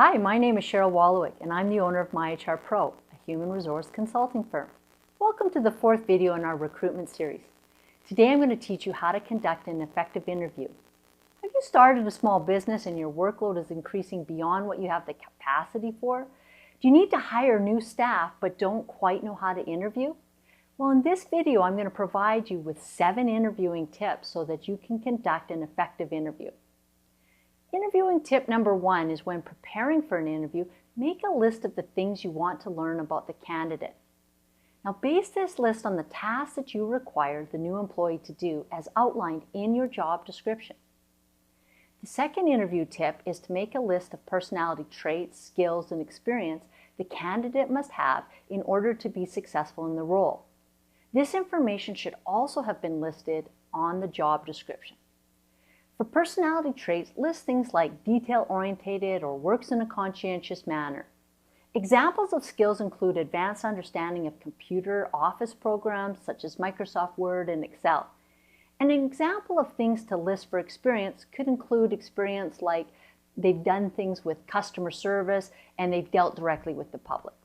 Hi, my name is Cheryl Wallowik, and I'm the owner of MyHR Pro, a human resource consulting firm. Welcome to the fourth video in our recruitment series. Today I'm going to teach you how to conduct an effective interview. Have you started a small business and your workload is increasing beyond what you have the capacity for? Do you need to hire new staff but don't quite know how to interview? Well, in this video I'm going to provide you with 7 interviewing tips so that you can conduct an effective interview. Interviewing tip number 1 is when preparing for an interview, make a list of the things you want to learn about the candidate. Now base this list on the tasks that you require the new employee to do as outlined in your job description. The second interview tip is to make a list of personality traits, skills, and experience the candidate must have in order to be successful in the role. This information should also have been listed on the job description. For personality traits, list things like detail-oriented or works in a conscientious manner. Examples of skills include advanced understanding of computer office programs such as Microsoft Word and Excel. An example of things to list for experience could include experience like they've done things with customer service and they've dealt directly with the public.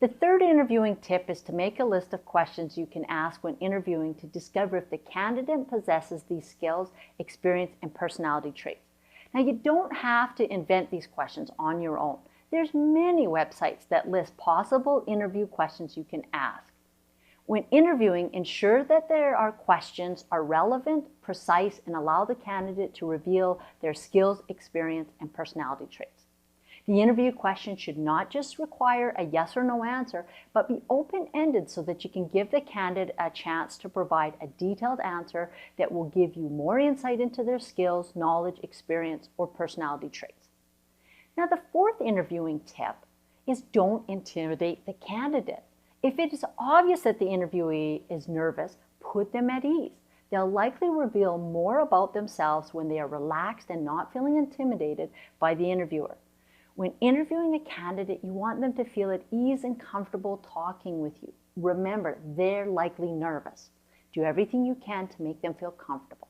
The third interviewing tip is to make a list of questions you can ask when interviewing to discover if the candidate possesses these skills, experience, and personality traits. Now, you don't have to invent these questions on your own. There's many websites that list possible interview questions you can ask. When interviewing, ensure that their questions are relevant, precise, and allow the candidate to reveal their skills, experience, and personality traits. The interview question should not just require a yes or no answer, but be open-ended so that you can give the candidate a chance to provide a detailed answer that will give you more insight into their skills, knowledge, experience, or personality traits. Now, the fourth interviewing tip is don't intimidate the candidate. If it is obvious that the interviewee is nervous, put them at ease. They'll likely reveal more about themselves when they are relaxed and not feeling intimidated by the interviewer. When interviewing a candidate, you want them to feel at ease and comfortable talking with you. Remember, they're likely nervous. Do everything you can to make them feel comfortable.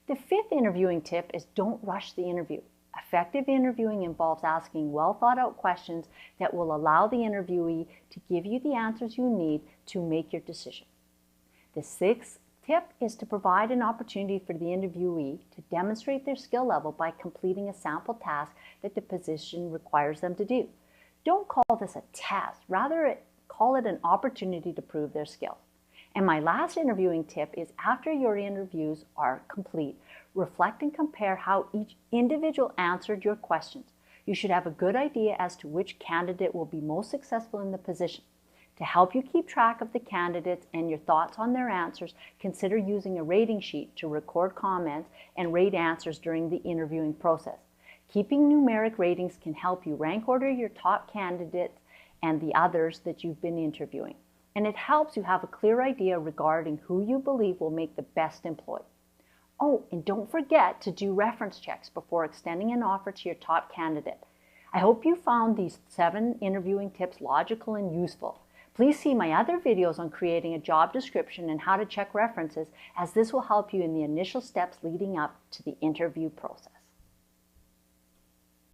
The fifth interviewing tip is don't rush the interview. Effective interviewing involves asking well-thought-out questions that will allow the interviewee to give you the answers you need to make your decision. The sixth tip is to provide an opportunity for the interviewee to demonstrate their skill level by completing a sample task that the position requires them to do. Don't call this a test, rather call it an opportunity to prove their skills. And my last interviewing tip is after your interviews are complete, reflect and compare how each individual answered your questions. You should have a good idea as to which candidate will be most successful in the position. To help you keep track of the candidates and your thoughts on their answers, consider using a rating sheet to record comments and rate answers during the interviewing process. Keeping numeric ratings can help you rank order your top candidates and the others that you've been interviewing. And it helps you have a clear idea regarding who you believe will make the best employee. Oh, and don't forget to do reference checks before extending an offer to your top candidate. I hope you found these 7 interviewing tips logical and useful. Please see my other videos on creating a job description and how to check references, as this will help you in the initial steps leading up to the interview process.